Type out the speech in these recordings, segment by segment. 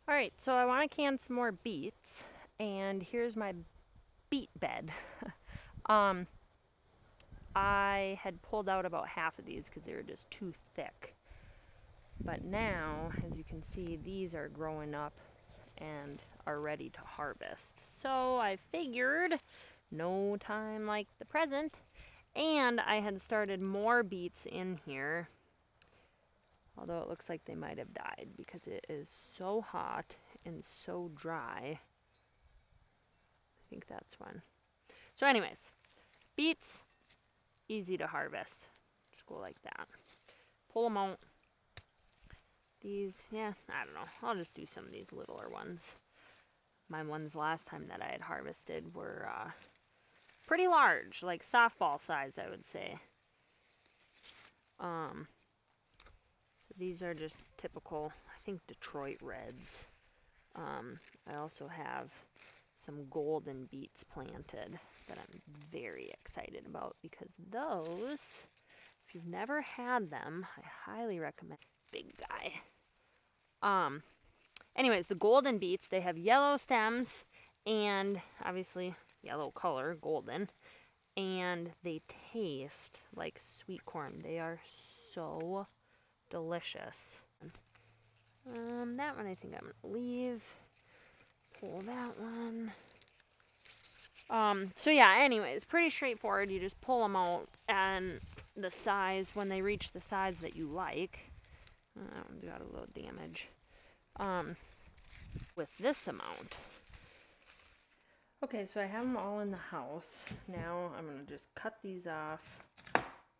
Alright, so I want to can some more beets, and here's my beet bed. um, I had pulled out about half of these because they were just too thick. But now, as you can see, these are growing up and are ready to harvest. So I figured no time like the present. And I had started more beets in here, although it looks like they might have died because it is so hot and so dry. I think that's one. So anyways, beets, easy to harvest. Just go like that. Pull them out. These, yeah, I don't know. I'll just do some of these littler ones. My ones last time that I had harvested were pretty large, like softball size, I would say. So these are just typical, I think, Detroit Reds. I also have some golden beets planted that I'm very excited about because those, if you've never had them, I highly recommend. Big guy. Anyways, the golden beets, they have yellow stems and obviously yellow color, golden, and they taste like sweet corn. They are so delicious. That one I think I'm going to leave. Pull that one. So yeah, anyways, pretty straightforward. You just pull them out and the size, when they reach the size that you like. That one got a little damage. With this amount. Okay, so I have them all in the house. Now I'm going to just cut these off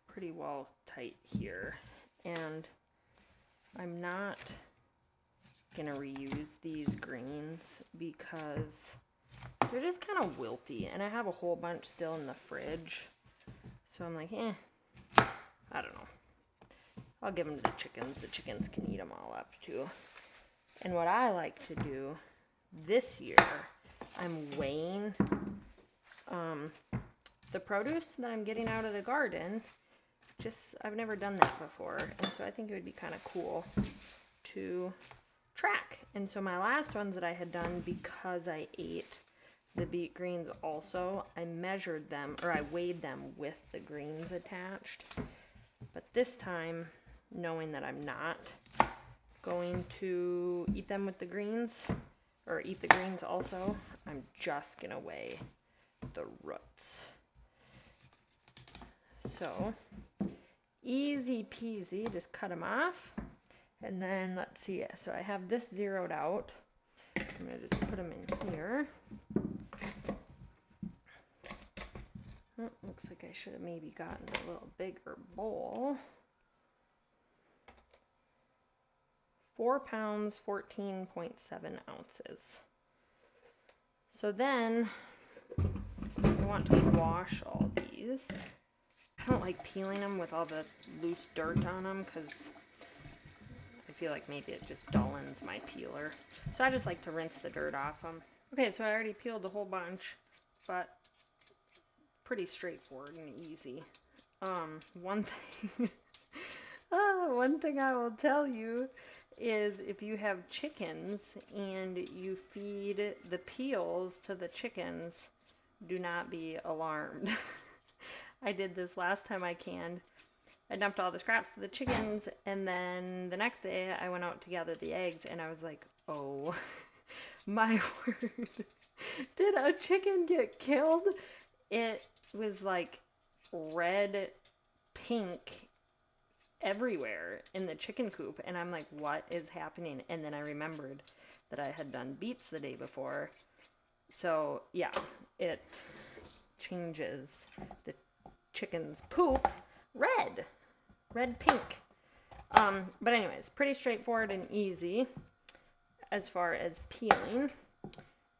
pretty well tight here. And I'm not going to reuse these greens because they're just kind of wilty. And I have a whole bunch still in the fridge. So I'm like, I don't know. I'll give them to the chickens. The chickens can eat them all up too. And what I like to do this year, I'm weighing the produce that I'm getting out of the garden. I've never done that before, and so I think it would be kind of cool to track. And so my last ones that I had done, because I ate the beet greens also, I measured them, or I weighed them with the greens attached. But this time, knowing that I'm not going to eat them with the greens, or eat the greens also, I'm just gonna weigh the roots. So easy peasy, just cut them off. And then let's see, so I have this zeroed out. I'm gonna just put them in here. Oh, looks like I should have maybe gotten a little bigger bowl. 4 pounds, 14.7 ounces. So then I want to wash all these. I don't like peeling them with all the loose dirt on them because I feel like maybe it just dullens my peeler. So I just like to rinse the dirt off them. Okay, so I already peeled a whole bunch, but pretty straightforward and easy. One thing I will tell you is if you have chickens and you feed the peels to the chickens, do not be alarmed. I did this last time I canned. I dumped all the scraps to the chickens, and then the next day I went out to gather the eggs, and I was like, oh my word, did a chicken get killed? It was like red, pink, everywhere in the chicken coop, and I'm like, what is happening? And then I remembered that I had done beets the day before. So yeah, it changes the chicken's poop red, pink. But anyways, pretty straightforward and easy as far as peeling.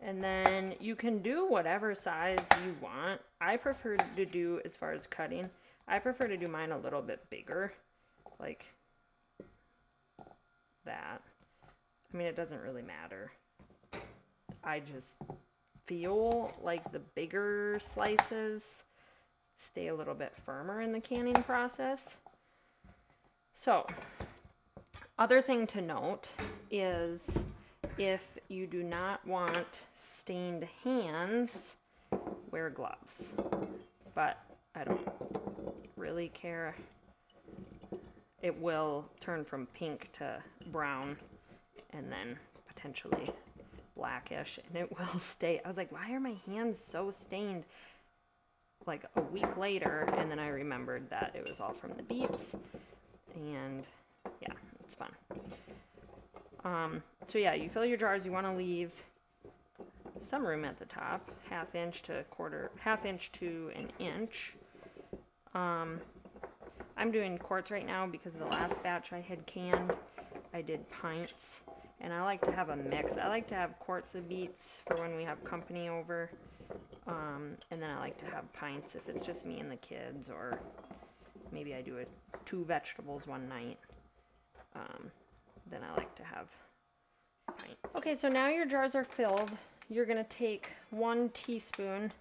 And then you can do whatever size you want. I prefer to do, as far as cutting, I prefer to do mine a little bit bigger, like that. I mean, it doesn't really matter. I just feel like the bigger slices stay a little bit firmer in the canning process. So, other thing to note is if you do not want stained hands, wear gloves. But I don't really care. It will turn from pink to brown and then potentially blackish, and it will stay. I was like, why are my hands so stained? Like a week later, and then I remembered that it was all from the beets, and yeah, it's fun. So yeah, you fill your jars. You want to leave some room at the top, half inch to an inch. I'm doing quarts right now because of the last batch I had canned. I did pints, and I like to have a mix. I like to have quarts of beets for when we have company over, and then I like to have pints if it's just me and the kids, or maybe I do 2 vegetables one night. Then I like to have pints. Okay, so now your jars are filled. You're going to take 1 teaspoon.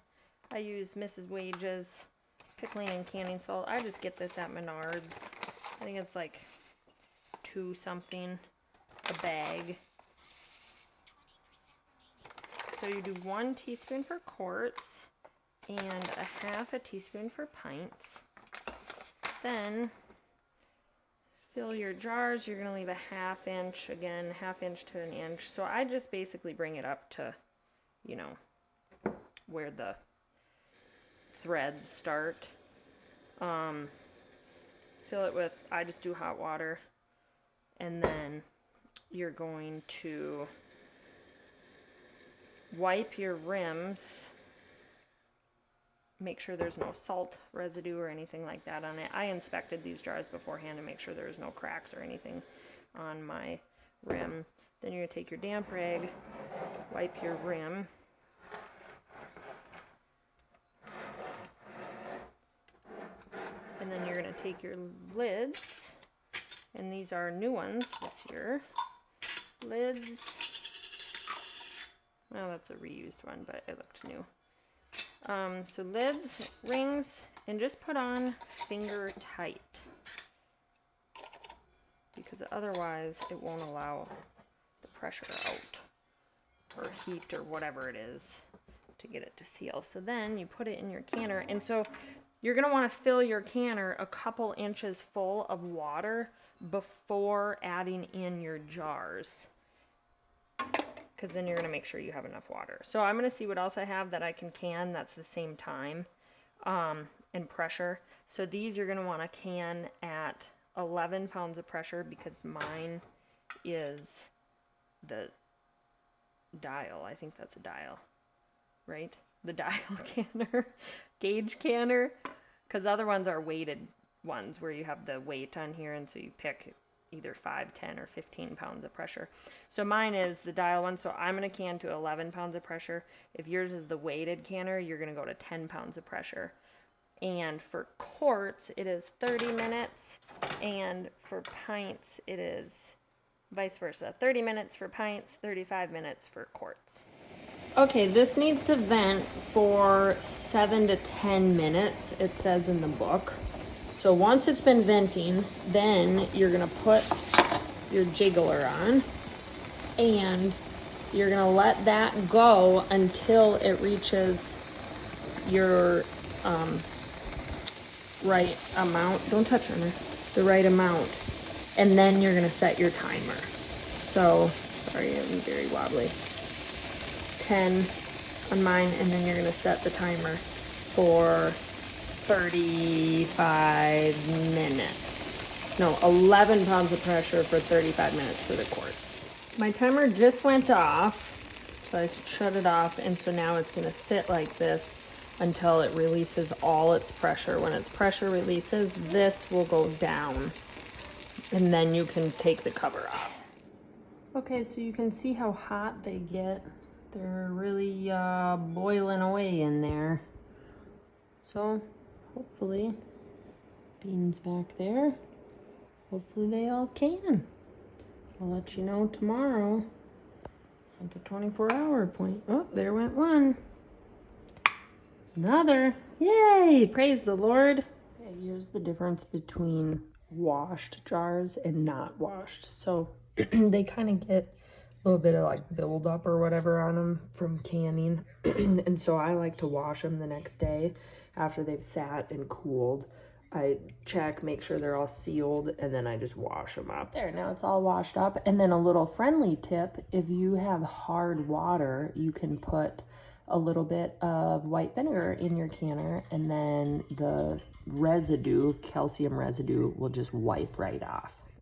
I use Mrs. Wage's pickling and canning salt. I just get this at Menards. I think it's like $2 something a bag. So you do 1 teaspoon for quarts and 1/2 teaspoon for pints. Then fill your jars. You're going to leave 1/2 inch, again, 1/2 inch to an inch. So I just basically bring it up to, you know, where the threads start. Fill it with, I just do hot water, and then you're going to wipe your rims. Make sure there's no salt residue or anything like that on it. I inspected these jars beforehand to make sure there's no cracks or anything on my rim. Then you're going to take your damp rag, wipe your rim. And then you're going to take your lids, and these are new ones this year. Lids. Well, that's a reused one, but it looked new. So lids, rings, and just put on finger tight, because otherwise it won't allow the pressure out, or heat, or whatever it is, to get it to seal. So then you put it in your canner, and so you're going to want to fill your canner a couple inches full of water before adding in your jars, because then you're going to make sure you have enough water. So I'm going to see what else I have that I can can that's the same time and pressure. So these you're going to want to can at 11 pounds of pressure, because mine is the dial. I think that's a dial, right? The dial canner, gauge canner, because other ones are weighted ones where you have the weight on here, and so you pick either 5, 10, or 15 pounds of pressure. So mine is the dial one, so I'm going to can to 11 pounds of pressure. If yours is the weighted canner, you're going to go to 10 pounds of pressure. And for quarts, it is 30 minutes, and for pints, it is vice versa. 30 minutes for pints, 35 minutes for quarts. Okay, this needs to vent for 7 to 10 minutes, it says in the book. So once it's been venting, then you're going to put your jiggler on, and you're going to let that go until it reaches your right amount. Don't touch on her. The right amount. And then you're going to set your timer. So, sorry, I'm very wobbly. 10 on mine, and then you're going to set the timer for 35 minutes. No, 11 pounds of pressure for 35 minutes for the quart. My timer just went off, so I shut it off, and so now it's going to sit like this until it releases all its pressure. When its pressure releases, this will go down, and then you can take the cover off. Okay, so you can see how hot they get. They're really boiling away in there. So hopefully, beans back there, hopefully they all can. I'll let you know tomorrow at the 24-hour point. Oh, there went one. Another. Yay! Praise the Lord. Okay, here's the difference between washed jars and not washed. So they kind of get little bit of like buildup or whatever on them from canning. And so I like to wash them the next day after they've sat and cooled. I check, make sure they're all sealed, and then I just wash them up. There, now it's all washed up. And then a little friendly tip, if you have hard water, you can put a little bit of white vinegar in your canner, and then the residue, calcium residue, will just wipe right off.